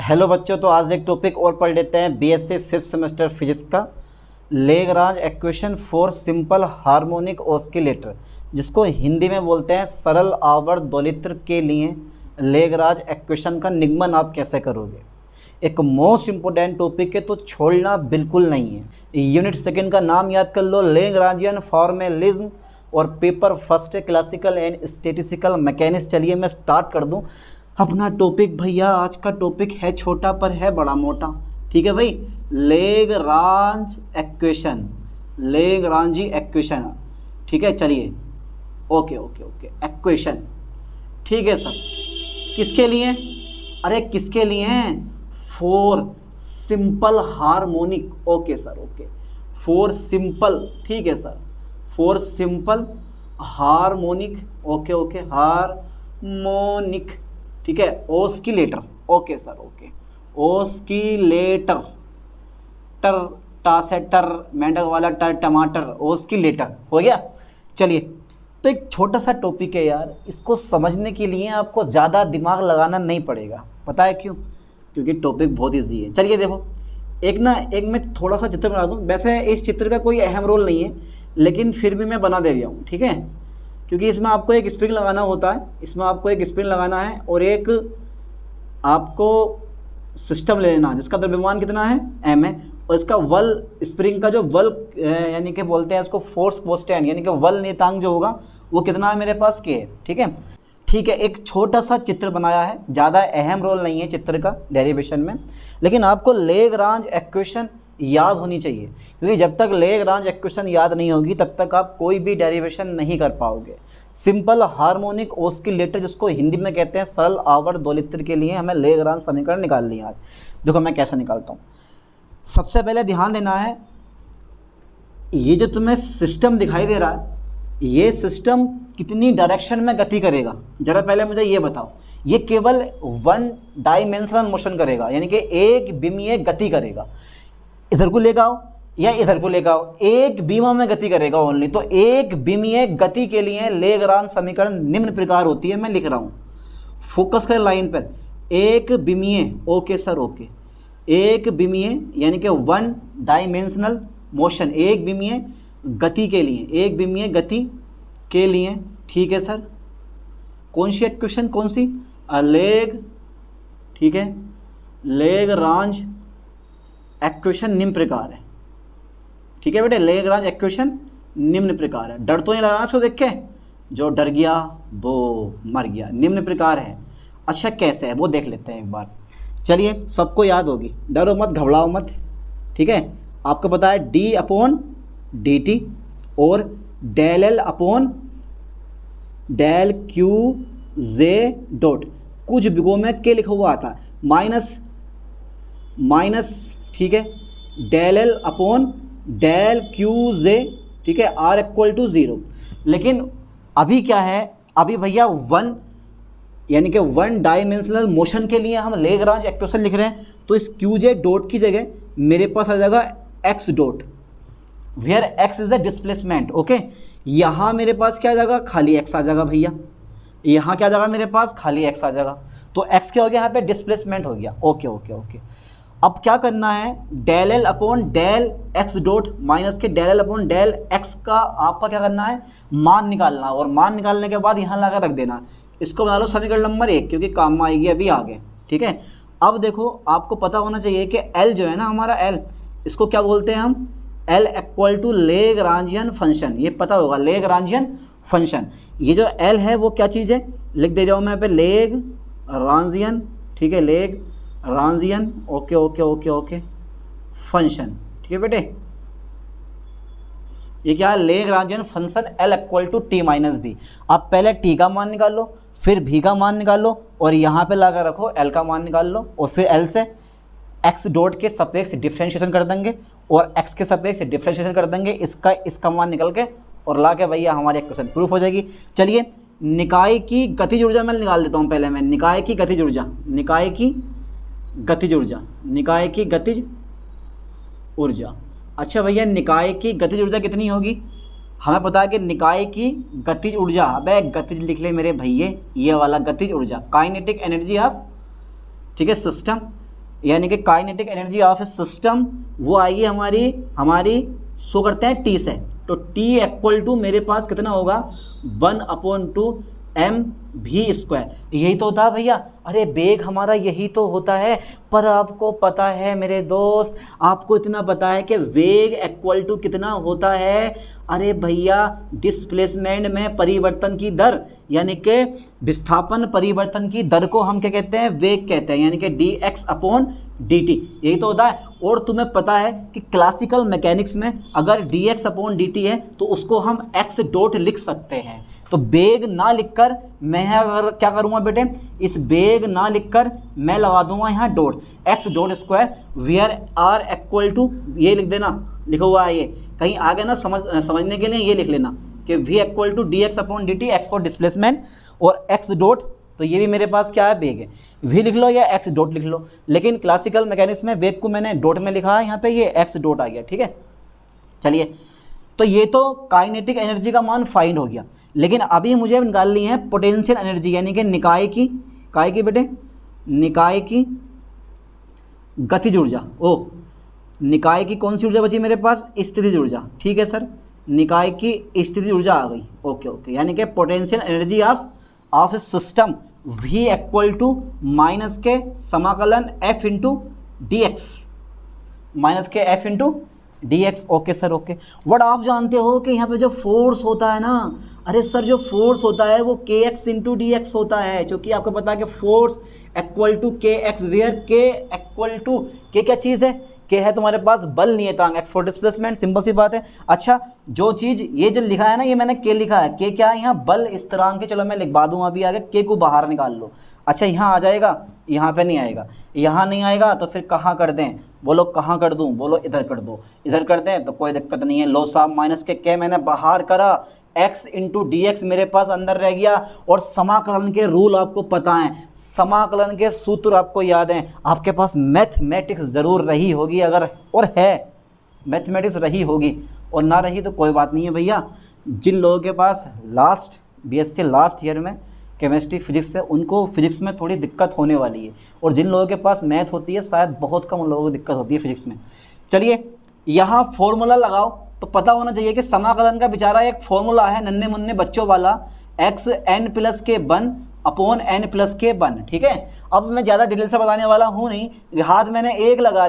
Hello बच्चों, तो आज एक टॉपिक और पढ़ लेते हैं बीएससी 5th सेमेस्टर फिजिक्स का। Lagrange equation for simple harmonic oscillator, जिसको हिंदी में बोलते हैं सरल आवर्त दोलित्र के लिए लेग्रांज इक्वेशन का निगमन आप कैसे करोगे। एक मोस्ट इम्पोर्टेंट टॉपिक है, तो छोड़ना बिल्कुल नहीं है। यूनिट सेकंड का नाम याद कर लो, लेग्रांजियन फॉर्मेलिज्म, और पेपर फर्स्ट है क्लासिकल एंड स्टैटिस्टिकल मैकेनिक्स। चलिए मैं स्टार्ट कर दूं अपना टॉपिक। भैया आज का टॉपिक है छोटा पर है बड़ा मोटा, ठीक है भाई। लेग्रांज इक्वेशन, लेग्रांजी इक्वेशन, ठीक है। चलिए ओके ओके ओके इक्वेशन, ठीक है सर। किसके लिए? अरे किसके लिए हैं? For simple harmonic. Okay sir, okay for simple, ठीक है sir, for simple harmonic. Okay okay harmonic, ठीक है। Oscillator, okay sir, okay oscillator, टर टा से टर, मेंढक वाला टर, टमाटर, ऑस्किलेटर हो गया। चलिए, तो एक छोटा सा टॉपिक है यार, इसको समझने के लिए आपको ज़्यादा दिमाग लगाना नहीं पड़ेगा। पता है क्यों? क्योंकि टॉपिक बहुत ईजी है। चलिए देखो, एक मैं थोड़ा सा चित्र बना दूँ। वैसे इस चित्र का कोई अहम रोल नहीं है, लेकिन फिर भी मैं बना दे रहा हूँ, ठीक है। क्योंकि इसमें आपको एक स्प्रिंग लगाना होता है, इसमें आपको एक स्प्रिंग लगाना है और एक आपको सिस्टम ले लेना जिसका द्रव्यमान कितना है, m है, और इसका वल, स्प्रिंग का जो वल यानी कि बोलते हैं इसको फोर्स कांस्टेंट, यानी कि वल नियतांक जो होगा वो कितना है मेरे पास, k है, ठीक है। ठीक है, एक छोटा सा चित्र बनाया है, ज़्यादा अहम रोल नहीं है चित्र का डेरिवेशन में, लेकिन आपको लेग्रांज इक्वेशन याद होनी चाहिए। क्योंकि जब तक लेग्रांज इक्वेशन याद नहीं होगी तब तक आप कोई भी डेरिवेशन नहीं कर पाओगे। सिंपल हार्मोनिक ऑस्किलेटर, जिसको हिंदी में कहते हैं सरल आवर्त दोलित्र, के लिए हमें लेग्रांज समीकरण निकालनी है आज। देखो मैं कैसे निकालता हूँ। सबसे पहले ध्यान देना है, ये जो तुम्हें सिस्टम दिखाई दे रहा है, ये सिस्टम कितनी डायरेक्शन में गति करेगा, जरा पहले मुझे ये बताओ। ये केवल वन डायमेंशनल मोशन करेगा, यानी कि एक विमीय गति करेगा। इधर को लेकर आओ या इधर को लेकर आओ, एक विमा में गति करेगा ओनली। तो एक विमीय गति के लिए लेग्रांज समीकरण निम्न प्रकार होती है। मैं लिख रहा हूँ, फोकस करें लाइन पर। एक विमीय, ओके सर, ओके, एक विमीय यानी कि वन डायमेंशनल मोशन, एक विमीय गति के लिए, एक विमीय गति के लिए, ठीक है सर। कौन सी इक्वेशन, कौन सी? लेग, ठीक है, लेग्रांज इक्वेशन निम्न प्रकार है, ठीक है बेटे। लेग्रांज इक्वेशन निम्न प्रकार है। डर तो नहीं लगा इसको देख के, जो डर गया वो मर गया। निम्न प्रकार है। अच्छा कैसे है वो देख लेते हैं एक बार। चलिए, सबको याद होगी, डरो मत, घबराओ मत, ठीक है। आपको पता है d/dt और del L upon del QJ dot, कुछ बिगो में के लिखा हुआ आता है, माइनस, ठीक है, del L upon del QJ, ठीक है, R = 0। लेकिन अभी क्या है, अभी भैया वन यानी कि वन डायमेंशनल मोशन के लिए हम लेग्रांज इक्वेशन लिख रहे हैं। तो इस QJ डॉट की जगह मेरे पास आ जाएगा x dot, where x is a displacement, okay. यहाँ मेरे पास क्या आ जाएगा, खाली x आ जाएगा भैया। यहाँ क्या आ जाएगा मेरे पास, खाली x आ जाएगा। तो x क्या हो गया, यहाँ पे डिस्प्लेसमेंट हो गया। ओके ओके ओके, अब क्या करना है, del L upon del x dot minus के del L upon del x का आपका क्या करना है, मान निकालना। और मान निकालने के बाद यहाँ लाकर रख देना। इसको बना लो समीकरण नंबर 1, क्योंकि काम में आएगी अभी आगे, ठीक है। अब देखो, आपको पता होना चाहिए कि L जो है ना हमारा, L, इसको क्या बोलते हैं हम, L = लेग्रांजियन फंक्शन। ये पता होगा, लेग्रांजियन फंक्शन। ये जो L है वो क्या चीज़ है, लिख दे रहा हूँ मैं पे, लेग्रांजियन, ठीक है, Lagrangian, okay okay okay okay function, ठीक है बेटे। ये क्या है, लेग्रांजियन फंक्शन L = t-b। अब पहले t का मान निकाल लो, फिर v का मान निकाल लो, और यहाँ पे लाकर रखो L का मान निकाल लो, और फिर L से x डॉट के सापेक्ष डिफ्रेंशिएशन कर देंगे और x के सापेक्ष डिफ्रेंशिएशन कर देंगे, इसका मान निकल के और ला के भैया हमारी इक्वेशन प्रूफ हो जाएगी। चलिए, निकाय की गतिज ऊर्जा मैं निकाल देता हूँ पहले। मैं निकाय की गतिज ऊर्जा, निकाय की गतिज ऊर्जा, निकाय की गतिज ऊर्जा। अच्छा भैया, निकाय की गतिज ऊर्जा कितनी होगी? हमें पता है कि निकाय की गतिज ऊर्जा, अबे गतिज लिख ले मेरे भैये, ये वाला गतिज ऊर्जा, काइनेटिक एनर्जी ऑफ, ठीक है, सिस्टम, यानी कि kinetic energy of A system वो आएगी हमारी शो करते हैं टी से। तो टी इक्वल टू मेरे पास कितना होगा 1/2 mv²। यही तो होता है भैया। अरे बेग हमारा यही तो होता है। पर आपको पता है मेरे दोस्त, आपको इतना पता है कि वेग इक्वल टू कितना होता है। अरे भैया डिस्प्लेसमेंट में परिवर्तन की दर, यानी कि विस्थापन परिवर्तन की दर को हम क्या कहते हैं, वेग कहते हैं, यानी कि dx/dt यही तो होता है। और तुम्हें पता है कि क्लासिकल मैकेनिक्स में अगर dx/dt है तो उसको हम x डॉट लिख सकते हैं। तो बेग ना लिखकर मैं अगर क्या करूँगा बेटे, इस बेग ना लिखकर मैं लगा दूंगा यहाँ dot x dot square where r equal to, ये लिख देना, लिखा हुआ है ये कहीं आगे ना समझने के लिए ये लिख लेना कि v equal to dx/dt, x for displacement और x डॉट, तो ये भी मेरे पास क्या है, बेग है। v लिख लो या x डॉट लिख लो, लेकिन क्लासिकल मैकेनिक्स में वेग को मैंने डॉट में लिखा है, यहाँ पे ये x डॉट आ गया। ठीक है, चलिए, तो ये तो काइनेटिक एनर्जी का मान फाइंड हो गया। लेकिन अभी मुझे निकालनी है पोटेंशियल एनर्जी, यानी कि निकाय की बेटे, निकाय की गतिज ऊर्जा। ओ, निकाय की कौन सी ऊर्जा बची मेरे पास, स्थितिज ऊर्जा। ठीक है सर, निकाय की स्थितिज ऊर्जा आ गई। ओके ओके, यानी कि potential energy of system v equal to minus के समाकलन f into d x, minus के f into dx। Okay sir, okay. What आप जानते हो कि यहाँ पे जो फोर्स होता है ना, अरे सर जो फोर्स होता है वो kx इंटू डी एक्स होता है, क्योंकि आपको पता है कि force equal to kx, where k equal to, k क्या चीज़ है, k है तुम्हारे पास बल नियतांक, x फॉर डिस्प्लेसमेंट, सिंपल सी बात है। अच्छा, जो चीज़ ये जो लिखा है ना, ये मैंने k लिखा है, k क्या है यहाँ बल स्थिरांक है। चलो मैं लिखवा दूँ अभी आगे, k को बाहर निकाल लो। अच्छा, यहाँ आ जाएगा, यहाँ पे नहीं आएगा, यहाँ नहीं आएगा तो फिर कहाँ कर दें, बोलो कहाँ कर दूँ, बोलो इधर कर दो, इधर कर दें तो कोई दिक्कत नहीं है। लो साहब, माइनस के k मैंने बाहर करा, x इंटू डी एक्स मेरे पास अंदर रह गया। और समाकलन के रूल आपको पता है, समाकलन के सूत्र आपको याद हैं, आपके पास मैथमेटिक्स ज़रूर रही होगी, अगर और है मैथमेटिक्स रही होगी, और ना रही तो कोई बात नहीं है भैया। जिन लोगों के पास लास्ट बीएससी लास्ट ईयर में केमिस्ट्री फिजिक्स है, उनको फिजिक्स में थोड़ी दिक्कत होने वाली है, और जिन लोगों के पास मैथ होती है शायद बहुत कम लोगों को दिक्कत होती है फिजिक्स में। चलिए, यहाँ फॉर्मूला लगाओ तो पता होना चाहिए कि समाकलन का बेचारा एक फॉर्मूला है नन्हे मुन्ने बच्चों वाला, x n प्लस के 1 अपॉन n प्लस के 1। ठीक है, अब मैं ज़्यादा डिटेल से बताने वाला हूँ नहीं, हाथ मैंने एक लगा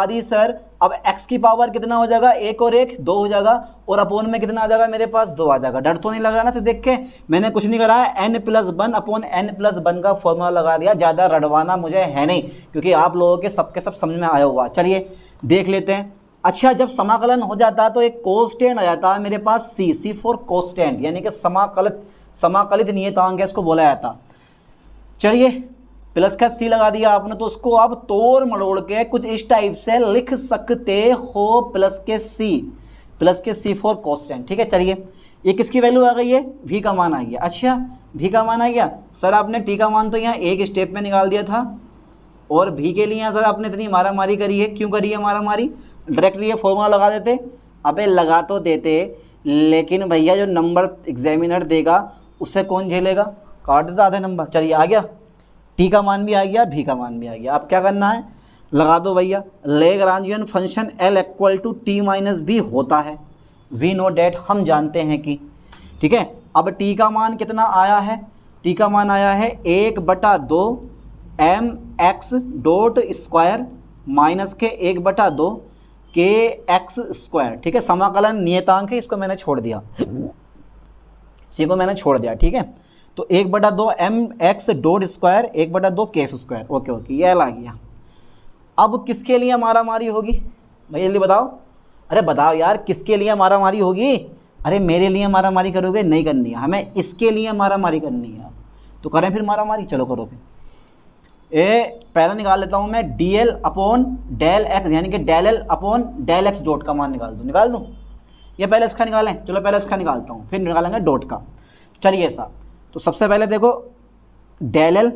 दी सर। अब x की पावर कितना हो जाएगा, 1 और 1 2 हो जाएगा, और अपॉन में कितना आ जाएगा मेरे पास 2 आ जाएगा। डर तो नहीं लग रहा ना से देख के, मैंने कुछ नहीं करा है, n plus 1 upon n plus 1 का फॉर्मूला लगा दिया। ज़्यादा रड़वाना मुझे है नहीं, क्योंकि आप लोगों के सबके सब समझ में आया हुआ। चलिए देख लेते हैं। अच्छा, जब समाकलन हो जाता है तो एक कोस्टेंट आ जाता है मेरे पास, c फॉर कोस्टेंट, यानी कि समाकलित नियतांक है, इसको बोला जाता। चलिए, प्लस का c लगा दिया आपने, तो उसको आप तोड़ मरोड़ के कुछ इस टाइप से लिख सकते हो, प्लस के c फॉर कोस्टेंट। ठीक है, चलिए, ये किसकी वैल्यू आ गई है, v का मान आ गया। अच्छा, v का मान आ गया सर, आपने t का मान तो यहाँ एक स्टेप में निकाल दिया था, और v के लिए सर आपने इतनी मारामारी करी है, क्यों करी है मारामारी, डायरेक्टली ये फॉर्मूला लगा देते। अबे लगा तो देते, लेकिन भैया जो नंबर एग्जामिनर देगा उससे कौन झेलेगा, काट देता आधे नंबर। चलिए, आ गया, टी का मान भी आ गया, भी का मान भी आ गया। अब क्या करना है, लगा दो भैया। Lagrangian function L equal to T minus B होता है, वी नो डैट, हम जानते हैं कि। ठीक है, अब टी का मान कितना आया है, टी का मान आया है 1/2 mx डॉट स्क्वायर माइनस के 1/2 kx स्क्वायर। ठीक है, समाकलन नियतांक है, इसको मैंने छोड़ दिया, सी को मैंने छोड़ दिया। ठीक है, तो 1/2 mx dot square 1/2 kx square. Okay okay, ये आ गया। अब किसके लिए मारामारी होगी भैया, जल्दी बताओ। अरे बताओ यार, किसके लिए मारामारी होगी, अरे मेरे लिए मारामारी करोगे, नहीं करनी है हमें, इसके लिए मारामारी करनी है। तो करें फिर मारामारी, चलो करो फिर। पहला निकाल लेता हूँ मैं dl अपॉन डेल एक्स, यानी कि del L upon del x dot का मान निकाल दूँ, ये पहले इसका निकालें। चलो पहले इसका निकालता हूँ, फिर निकालेंगे डॉट का। चलिए ऐसा, तो सबसे पहले देखो del L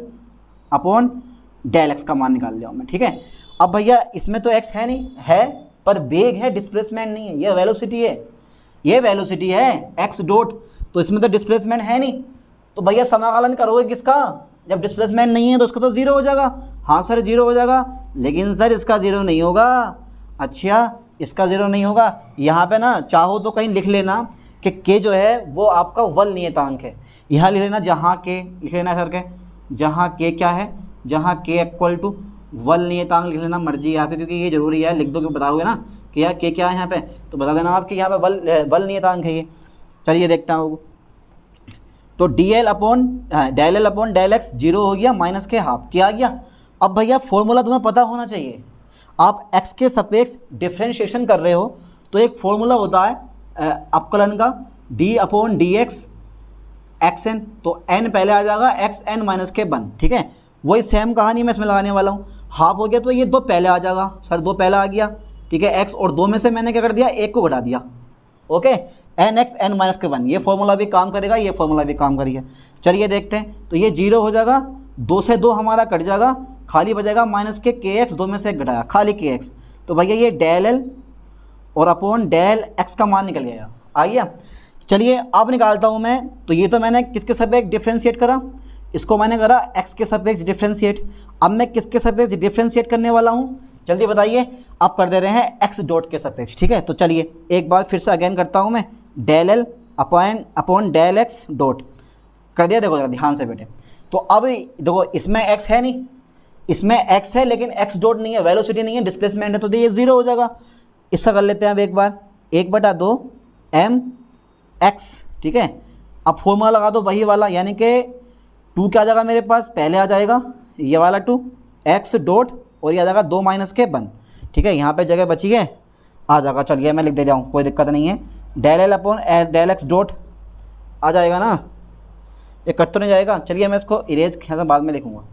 upon del x का मान निकाल लिया मैं। ठीक है, अब भैया इसमें तो एक्स है नहीं, है पर वेग है, डिस्प्लेसमेंट नहीं है, ये वेलोसिटी है, ये वेलोसिटी है एक्स डॉट, तो इसमें तो डिस्प्लेसमेंट है नहीं। तो भैया समाकलन करोगे किसका, जब डिस्प्लेसमेंट नहीं है तो उसका तो ज़ीरो हो जाएगा। हाँ सर ज़ीरो हो जाएगा, लेकिन सर इसका ज़ीरो नहीं होगा। अच्छा इसका ज़ीरो नहीं होगा, यहाँ पे ना चाहो तो कहीं लिख लेना कि के जो है वो आपका वल नियतांक है। यहाँ लिख लेना जहाँ के, लिख लेना सर के जहाँ के क्या है, जहाँ के इक्वल टू वल नियतांक लिख लेना, मर्जी है आपकी, क्योंकि ये ज़रूरी है, लिख दो कि बताओगे ना कि यार के क्या है यहाँ पे, तो बता देना आपके यहाँ पे वल नियतांक है ये। चलिए देखता हूँ, तो d L upon del x zero हो गया, माइनस के हाफ क्या आ गया। अब भैया फॉर्मूला तुम्हें पता होना चाहिए, आप x के सापेक्ष डिफ्रेंशिएशन कर रहे हो तो एक फॉर्मूला होता है अपकलन का, d upon d x x n, तो n पहले आ जाएगा एक्स एन माइनस के वन, ठीक है। वही सेम कहानी मैं इसमें लगाने वाला हूँ। हाफ हो गया तो ये दो पहले आ जाएगा, सर दो पहला आ गया, ठीक है। x और दो में से मैंने क्या कर दिया, एक को घटा दिया, okay. N x n minus के वन, ये फॉर्मूला भी काम करेगा, ये फॉर्मूला भी काम करेगा। चलिए देखते हैं, तो ये जीरो हो जाएगा, दो से दो हमारा कट जाएगा, खाली बचेगा माइनस के एक्स, दो में से एक घटाया खाली के एक्स, तो भैया ये डेल एल और अपॉन डेल एक्स का मान निकल गया, आ गया। चलिए अब निकालता हूँ मैं, तो ये तो मैंने किसके सापेक्ष डिफ्रेंशिएट करा, इसको मैंने करा एक्स के सापेक्ष डिफ्रेंशिएट। अब मैं किसके सापेक्ष डिफ्रेंशिएट करने वाला हूँ, जल्दी बताइए। अब कर दे रहे हैं एक्स डॉट के सापेक्ष, ठीक है। तो चलिए एक बार फिर से अगेन करता हूँ मैं, del L upon del x dot कर दिया। देखो जरा ध्यान से बेटे, तो अब देखो इसमें एक्स है नहीं, इसमें एक्स है लेकिन एक्स डॉट नहीं है, वेलोसिटी नहीं है, डिस्प्लेसमेंट है, तो ये जीरो हो जाएगा। इसका कर लेते हैं अब एक बार, 1/2 एम एक्स, ठीक है। अब फॉर्मूला लगा दो वही वाला, यानी कि 2 क्या आ जाएगा मेरे पास, पहले आ जाएगा ये वाला 2 एक्स डॉट और ये आ जाएगा 2 माइनस के 1, ठीक है। यहाँ पे जगह बची है, आ जाएगा। चलिए मैं लिख दे रहा हूँ, कोई दिक्कत नहीं है। Del L upon del x dot आ जाएगा ना, ये कट तो नहीं जाएगा। चलिए मैं इसको इरेज बाद में लिखूँगा,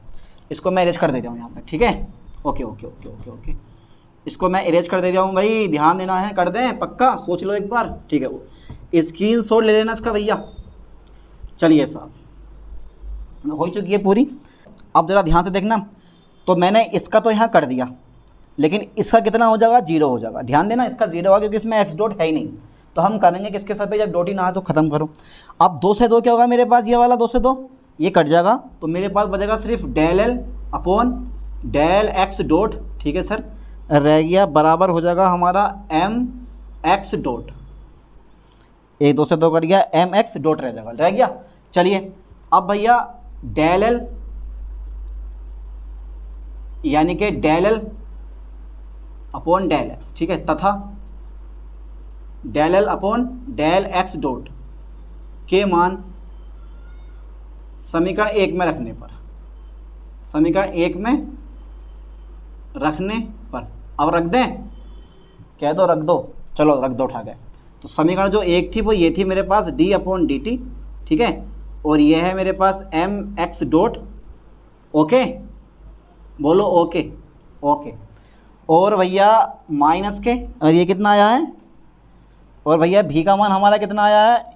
इसको मैं इरेज कर दे रहा हूँ यहाँ पे, ठीक है। Okay okay okay okay okay, इसको मैं इरेज कर दे रहा हूँ भाई, ध्यान देना है, कर दें पक्का, सोच लो एक बार, ठीक है। वो स्क्रीनशॉट ले लेना इसका भैया। चलिए साहब हो चुकी है पूरी। अब ज़रा ध्यान से देखना, तो मैंने इसका तो यहाँ कर दिया, लेकिन इसका कितना हो जाएगा, जीरो हो जाएगा। ध्यान देना इसका जीरो होगा क्योंकि इसमें एक्स डॉट है ही नहीं, तो हम करेंगे किसके साथ, जब डॉट ही ना हो तो ख़त्म करो। अब 2 से 2 क्या होगा मेरे पास, ये वाला 2 से 2 ये कट जाएगा, तो मेरे पास बचेगा सिर्फ del L upon del x dot, ठीक है सर, रह गया बराबर हो जाएगा हमारा एम एक्स डॉट, 1 2 से 2 कट गया, एम एक्स डॉट रह गया। चलिए अब भैया डेल एल यानी कि del L upon del x, ठीक है, तथा del L upon del x dot के मान समीकरण 1 में रखने पर, समीकरण 1 में रखने पर, अब रख दें, कह दो रख दो, चलो रख दो, उठा गए। तो समीकरण जो 1 थी वो ये थी मेरे पास डी अपॉन डी टी, ठीक है, और ये है मेरे पास एम एक्स डॉट, ओके बोलो ओके ओके। और भैया माइनस के, और ये कितना आया है, और भैया भी का मान हमारा कितना आया है,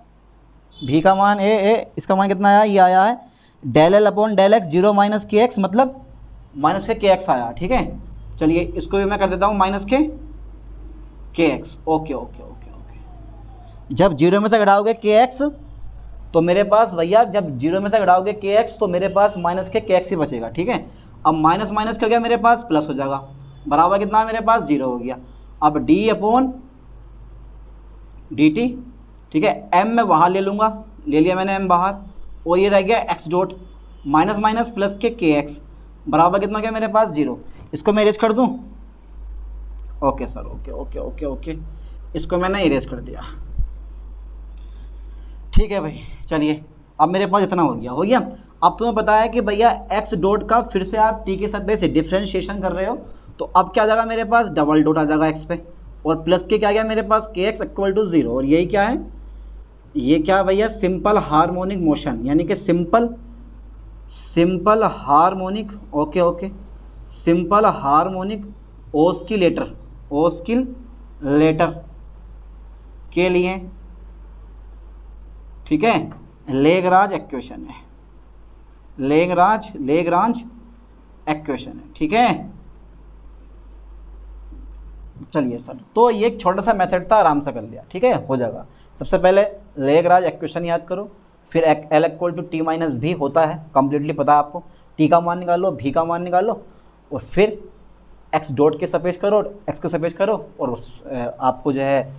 भी का मान इसका मान कितना आया, ये आया है del L upon del x zero minus के एक्स, मतलब माइनस के एक्स आया, ठीक है। चलिए इसको भी मैं कर देता हूँ माइनस के x, okay okay okay okay. जब जीरो में से घटाओगे के एक्स तो मेरे पास भैया, जब जीरो में से घटाओगे के एक्स तो मेरे पास माइनस के एक्स ही बचेगा, ठीक है। अब माइनस माइनस क्या हो गया मेरे पास, प्लस हो जाएगा, बराबर कितना है मेरे पास, जीरो हो गया। अब डी अपॉन डी टी, ठीक है, एम मैं बाहर ले लूँगा, ले लिया मैंने एम बाहर, और ये रह गया x dot minus minus plus के एक्स, बराबर कितना गया मेरे पास, जीरो। इसको मैं इरेज कर दूँ, okay sir, okay okay okay okay, इसको मैंने इरेज कर दिया, ठीक है भाई। चलिए अब मेरे पास इतना हो गया। अब तुम्हें पता है कि भैया एक्स डॉट का फिर से आप टी के साथ से डिफ्रेंशिएशन कर रहे हो, तो अब क्या आ जाएगा मेरे पास, डबल डॉट आ जाएगा एक्स पे, और प्लस के क्या गया मेरे पास, के एक्स इक्वल टू जीरो। और यही क्या है, ये क्या भैया, सिंपल हार्मोनिक मोशन, यानी कि simple harmonic, okay okay, simple harmonic oscillator के लिए, ठीक है, लेग्रांज इक्वेशन है, लेग्रांज इक्वेशन है, ठीक है। चलिए सर, तो ये एक छोटा सा मेथड था, आराम से कर लिया, ठीक है, हो जाएगा। सबसे पहले लेग्रांज इक्वेशन याद करो, फिर L equal to T minus भी होता है, कंप्लीटली पता है आपको। टी का मान निकालो, भी का मान निकालो, और फिर एक्स डॉट के सपेश करो, एक्स के सपेश करो, और आपको जो है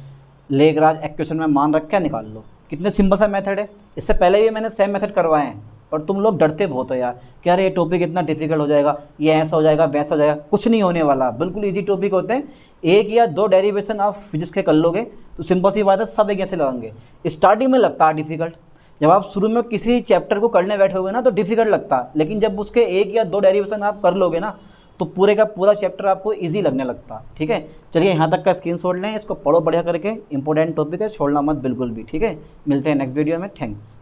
लेग्रांज इक्वेशन में मान रख के निकाल लो। कितने सिंपल सा मेथड है। इससे पहले भी मैंने सेम मेथड करवाए हैं, पर तुम लोग डरते बहुत हो यार कि यार ये टॉपिक इतना डिफिकल्ट हो जाएगा, ये ऐसा हो जाएगा, वैसा हो जाएगा। कुछ नहीं होने वाला, बिल्कुल इजी टॉपिक होते हैं। एक या दो डेरिवेशन आप फिजिक्स के कर लोगे तो सिंपल सी बात है, सब एक ऐसे लगाएंगे। स्टार्टिंग में लगता है डिफिकल्ट, जब आप शुरू में किसी चैप्टर को करने बैठोगे ना तो डिफिकल्ट लगता है, लेकिन जब उसके एक या दो डेरिवेशन आप कर लोगे ना तो पूरे का पूरा चैप्टर आपको इजी लगने लगता। ठीक है, चलिए यहाँ तक का स्क्रीनशॉट लें, इसको पढ़ो बढ़िया करके, इंपॉर्टेंट टॉपिक है, छोड़ना मत बिल्कुल भी। ठीक है, मिलते हैं नेक्स्ट वीडियो में, थैंक्स।